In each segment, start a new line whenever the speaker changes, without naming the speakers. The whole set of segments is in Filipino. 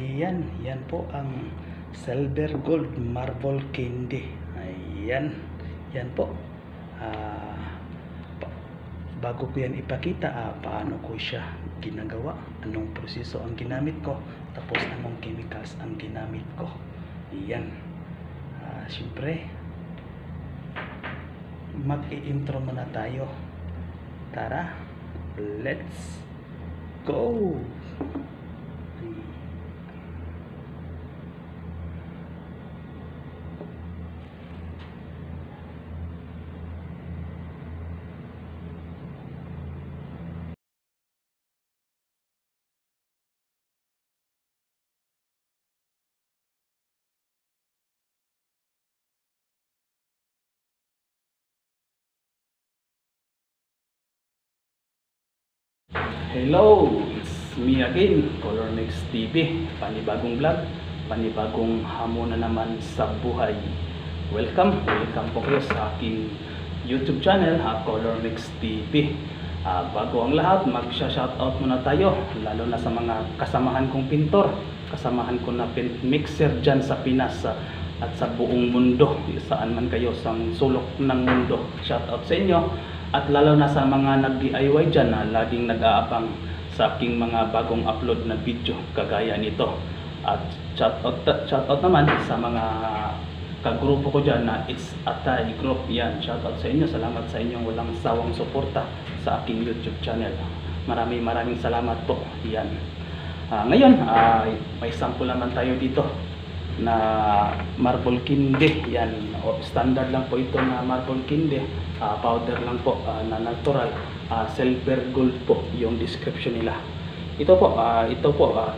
Ayan, yan po ang silver gold marble candy. Ayan, yan po. Bago ko yan ipakita, paano ko siya ginagawa, anong proseso ang ginamit ko, tapos anong chemicals ang ginamit ko. Ayan. Siyempre, mag-i-intro muna tayo. Tara, let's go! Hello, it's me again, Colormix TV. Panibagong vlog, panibagong hamon na naman sa buhay. Welcome po kayo sa aking YouTube channel, Colormix TV. Bago ang lahat, mag-shoutout muna tayo, lalo na sa mga kasamahan kong pintor, kasamahan ko na paint mixer dyan sa Pinas at sa buong mundo, saan man kayo sa sulok ng mundo. Shoutout sa inyo. At lalo na sa mga nag-DIY dyan na laging nag-aabang sa aking mga bagong upload na video kagaya nito. At shoutout naman sa mga kagrupo ko dyan na It's Atay Group. Yan, shoutout sa inyo. Salamat sa inyong walang sawang suporta sa aking YouTube channel. Maraming salamat po. Yan. Ngayon, may sample naman tayo dito na marble candy. Yan, standard lang po ito na marble candy. Powder lang po na natural, silver gold po yung description nila. Ito po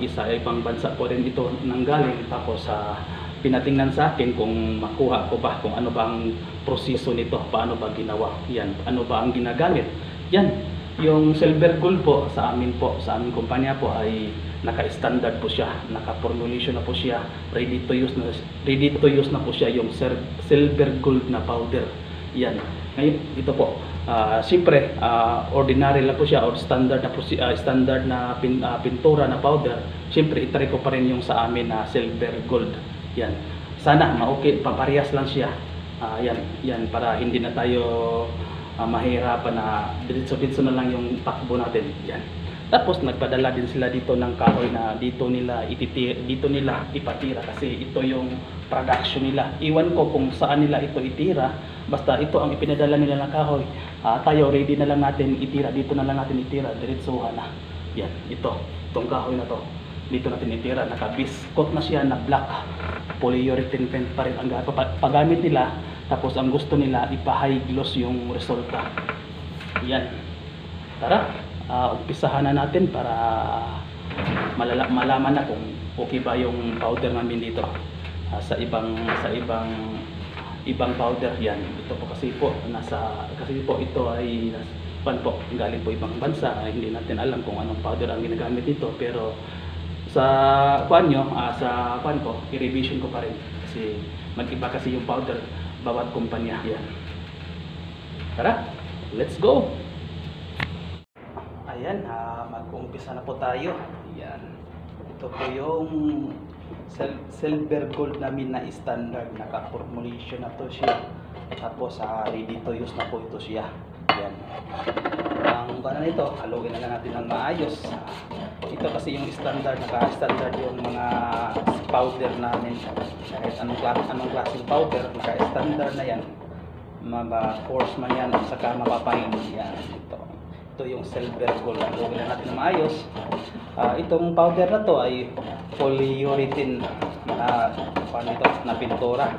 isa ibang bansa po rin ito nanggaling. Tapos pinatingnan sa akin kung makuha ko ba kung ano ba ang proseso nito, paano ba ginawa, yan, ano ba ang ginagamit. Yan, yung silver gold po sa aming kumpanya po ay naka-standard po siya, naka-formulation na po siya, ready to use na po siya yung silver gold na powder. Yan. Ngayon, ito po, siyempre, ordinary lang po siya or standard na pintura na powder. Siyempre, itry ko pa rin yung sa amin na silver gold. Yan. Sana ma-okay, paparehas lang siya. Yan, para hindi na tayo mahirapan na diretso-diretso na lang yung takbo natin. Yan. Tapos nagpadala din sila dito ng kahoy na dito nila ipatira kasi ito yung production nila. Iwan ko kung saan nila ito itira, basta ito ang ipinadala nila ng kahoy. Tayo ready na lang natin itira, dito na lang natin itira, diretsuhan na. Yan, itong kahoy na to. Dito natin itira, naka-biscot na siya na black. Polyurethane paint pa rin ang paggamit nila. Tapos ang gusto nila ipa-high gloss yung resulta. Yan. Tara. Umpisahan na natin para malaman na kung okay ba yung powder namin dito sa ibang powder. Yan, ito po kasi po ito ay galing po ibang bansa. Hindi natin alam kung anong powder ang ginagamit dito, pero sa i-revision ko pa rin kasi mag-iba kasi yung powder bawat kumpanya. Yan, tara, let's go. Ayan, mag-uumpisa na po tayo. Ayan. Ito po yung silver gold namin na standard. Naka-formulation na to siya. Tapos ready to use na po ito siya. Ayan. Ang na ito, haluin na lang natin ng maayos. Ito kasi yung standard. Naka-standard yung mga powder namin. Kahit anong klaseng powder, naka-standard na yan. Force man yan, saka mapapain. Yan, ito yung silver gold. Haluin na natin ng maayos. Itong powder na to ay polyurethane na pintura.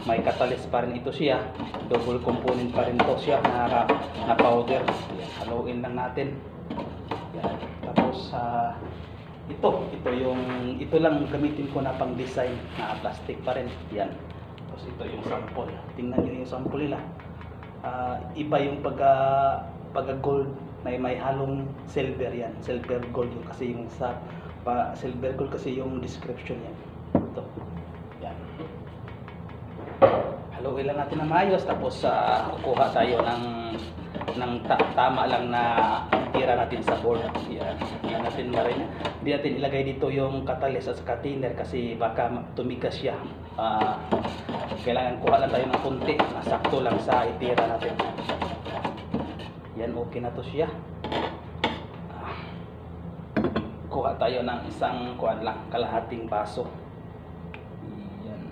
May catalyst pa rin ito siya. Double component pa rin to siya na powder. Haluin lang natin. Yan. Tapos ito lang gamitin ko na pang design na plastic pa rin. Yan. Tapos ito yung sample. Tingnan niyo yung sample nila. Iba yung pagka-gold, may halong silver. Yan, silver gold yung kasi yung silver gold kasi yung description yan. Ito. Yan. Haluin lang natin ng maayos, tapos kukuha tayo ng tama lang na tira natin sa board. Yan. Yan natin marin. Hindi natin ilagay dito yung catalyst at saka thinner kasi baka tumigas siya. Kailangan kuha lang tayo ng konti. Sakto lang sa itira natin. Yan, okay na to siya. Kuha tayo ng isang kuha lang, kalahating baso. Yan.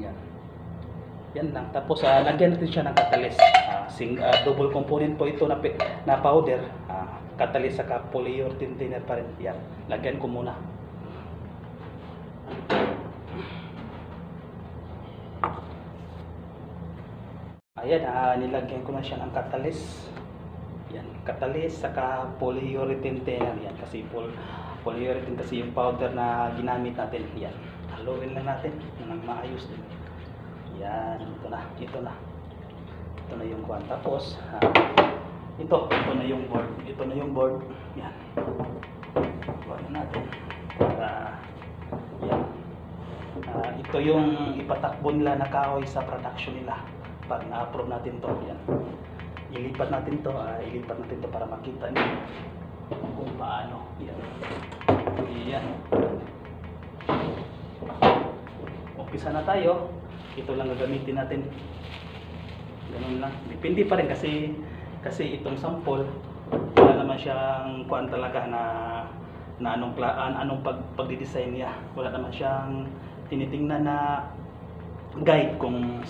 Yan. Yan lang. Tapos lagyan natin siya ng catalyst. Double component po ito na powder. Catalyst saka polyurethane thinner pa rin. Yan. Lagyan ko muna. Ayan, nilagyan ko na siya ng catalyst. Yan, catalyst saka polyurethane thinner. Yan, kasi polyurethane kasi yung powder na ginamit natin. Yan, haluin lang natin ng maayos din. Yan, ito na yung kuwan. Tapos ito na yung board. Yan, kuwan natin para yan. Ito yung ipatakbo nila na kahoy sa production nila pag na-approve natin to. Yan, ilipat natin to para makita niyo kung paano. Yan. Umpisa na tayo. Ito lang gagamitin natin. Ganun lang. Depende pa rin kasi itong sample wala naman siyang kuan talaga na anong pagdi-design niya. Wala naman siyang tinitingnan na guide kung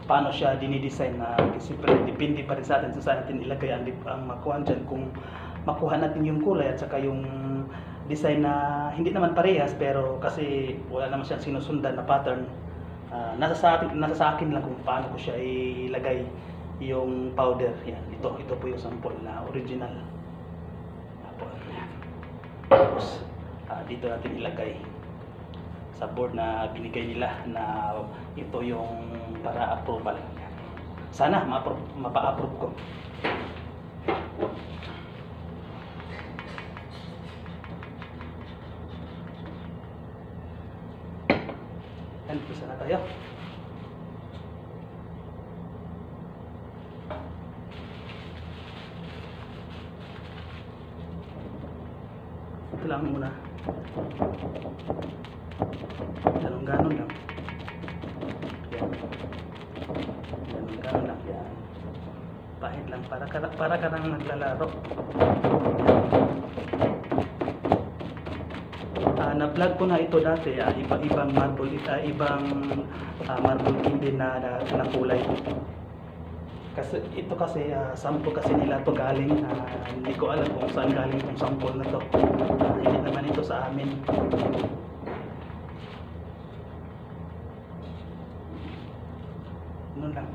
paano siya dinidesign na siyempre depende pa rin sa atin sa natin ilagay ang makuha dyan kung makuha natin yung kulay at saka yung design na hindi naman parehas pero kasi wala naman siyang sinusundan na pattern. Nasa sa akin lang kung paano ko siya ilagay yung powder. Yan, ito po yung sample na original. Tapos dito natin ilagay sa board na binigay nila na ito yung para approval. Sana mapa-approve ko. Yan, isa na tayo. Ito lang muna. Ganon lang. Yan. Ganon lang. Yan. Pahit lang. Para ka nang naglalaro. Na-vlog ko na ito dati. Ibang marble. Ibang marble candy na kulay. Kasi ito kasi sample kasi nila to galing. Hindi ko alam kung saan galing itong sample na to. Hindi naman ito sa amin. Ano lang.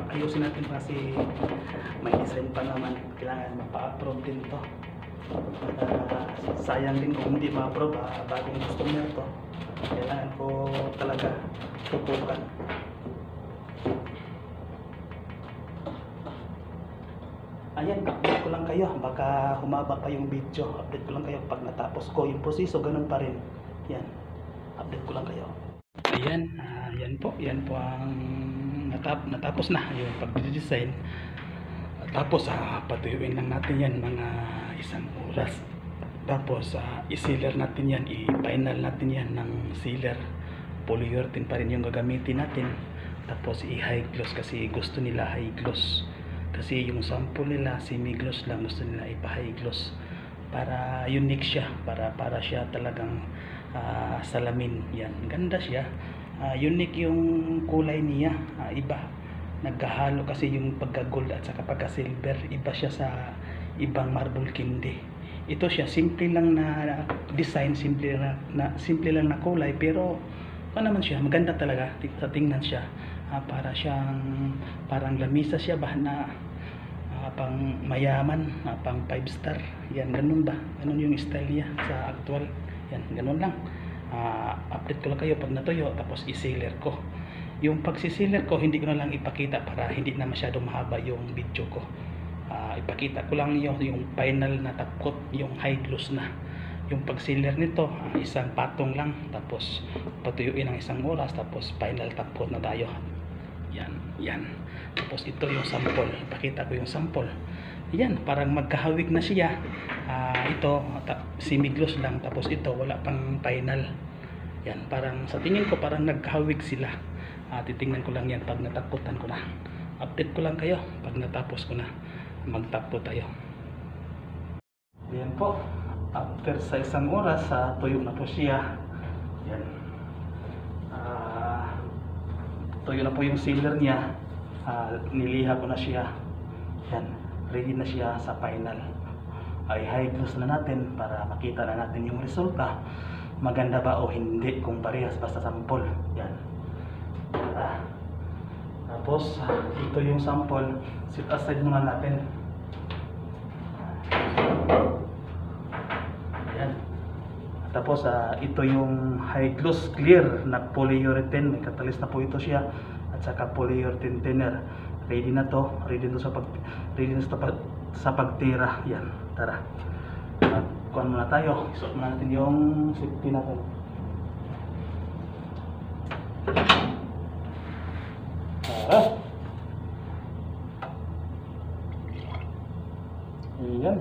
Ayusin natin kasi may design pa naman. Kailangan mapa-approve din to. Sayang din kung hindi ma-approve bagong customer to. Kailangan ko talaga tutukan. Ayan, update ko lang kayo. Baka humaba pa yung video. Update ko lang kayo pag natapos ko yung proseso. Ganun pa rin. Yan, update ko lang kayo. Ayan, yan po ang natapos na yung pag-design. Tapos patuyuin lang natin yan mga isang oras. Tapos i-sealer natin yan, i-final natin yan ng sealer. Polyurethane pa rin yung gagamitin natin. Tapos i-high gloss kasi gusto nila high gloss. Kasi yung sample nila semi-gloss lang, gusto nila ipa-high gloss para unique siya, para siya talagang salamin. Yan, ganda siya. Unique yung kulay niya, iba. Naghahalo kasi yung pagka-gold at saka pagka-silver, iba siya sa ibang marble candy. Ito siya simple lang na design, simple lang na kulay, pero ano naman siya, maganda talaga sa tingnan siya. Para siyang parang lamisa siya ba na pang mayaman, pang 5 star. Yan, ganun ba? Ganun yung style niya sa actual. Yan, ganun lang. Update ko lang kayo pag natuyo, tapos i-sealer ko. Yung pagsisealer ko, hindi ko na lang ipakita para hindi na masyadong mahaba yung video ko. Ipakita ko lang yung final na tapkot, yung high gloss na. Yung pagsealer nito, isang patong lang, tapos patuyuin ng 1 oras, tapos final tapkot na tayo. Yan. Tapos ito yung sample, ipakita ko yung sample. Yan, parang magkahawig na siya. Ito semi-gloss lang, tapos ito wala pang final. Yan, parang sa tingin ko parang nagkahawig sila. Titingnan ko lang yan pag nataputan ko na. Update ko lang kayo pag natapos ko na. Magtapot tayo. Yan po, after sa 1 oras, tuyo na po siya. Yan. Tuyo na po yung sealer niya. Niliha ko na siya. Yan, ready na siya sa final. Ay high gloss na natin para makita na natin yung resulta. Maganda ba o hindi, kung parehas basta sample. Yan. Tapos ito yung sample, set aside muna natin. Ayan. Tapos ito yung high gloss clear na polyurethane, may catalyst na po ito siya, at saka polyurethane thinner. Ready na to, ready na sa pagtira. Yan, tara. Kuhan muna tayo, isuot muna natin yung safety natin. Ayan.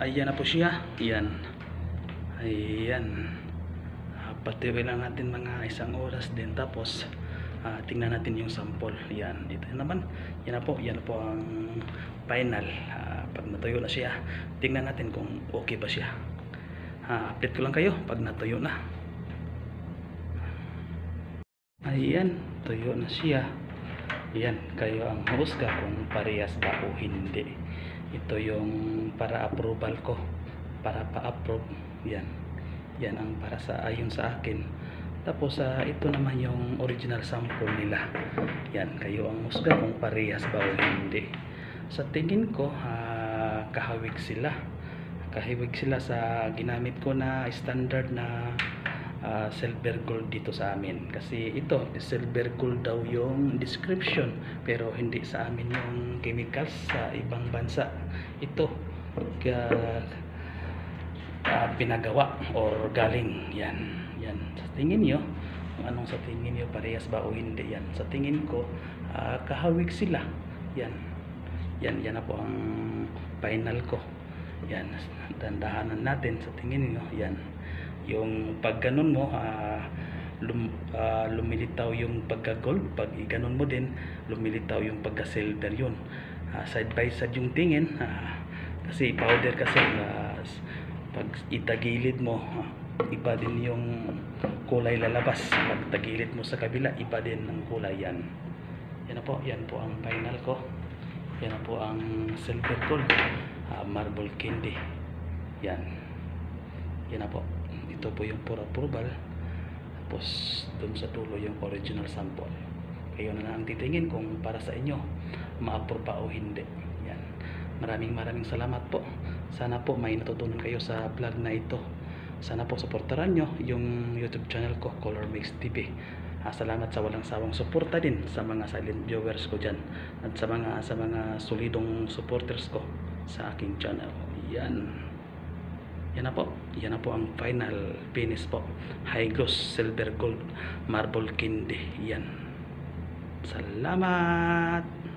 Ayan na po siya. Ayan. Patiwin lang natin mga 1 oras din, tapos tingnan natin yung sample. Ayan, ito naman. Yan na po ang final. Pag natuyo na siya, tingnan natin kung okay ba siya. Update ko lang kayo pag natuyo na. Ayan, tuyo na siya. Ayan, kayo ang husga kung parehas ba o hindi. Ito yung para approval ko, para pa-approve. Yan ang para sa ayon sa akin. Tapos ito naman yung original sample nila. Yan, kayo ang husga kung parehas ba o hindi. Sa tingin ko, kahawig sila. Kahawig sila sa ginamit ko na standard na silver gold dito sa amin, kasi ito silver gold daw yung description, pero hindi sa amin yung chemicals, sa ibang bansa ito pinagawa or galing. Yan sa tingin nyo, kung anong sa tingin nyo, parehas ba o hindi. Yan sa tingin ko, kahawig sila. Yan na po ang final ko. Yan, dandahanan natin sa tingin nyo. Yan, yung pag ganun mo, lumilitaw yung pagka-gold. Pag i-ganon mo din, lumilitaw yung pagka-silver yun. Side by side yung tingin, kasi powder kasi, pag itagilid mo, iba din yung kulay lalabas. Pag tagilid mo sa kabila, iba din ang kulay. Yan na po, yan po ang final ko. Yan na po ang silver gold, marble candy. Yan na po. Ito po yung for approval. Tapos dun sa dulo yung original sample. Kayo na lang titingin kung para sa inyo ma-approve pa o hindi. Yan. Maraming salamat po. Sana po may natutunan kayo sa vlog na ito. Sana po suportahan nyo yung YouTube channel ko, Color Mix TV. Salamat sa walang sawang suporta din sa mga silent viewers ko dyan at sa mga solidong supporters ko sa aking channel. Yan na po ang final finish po. High gloss silver gold marble candy. Yan. Salamat.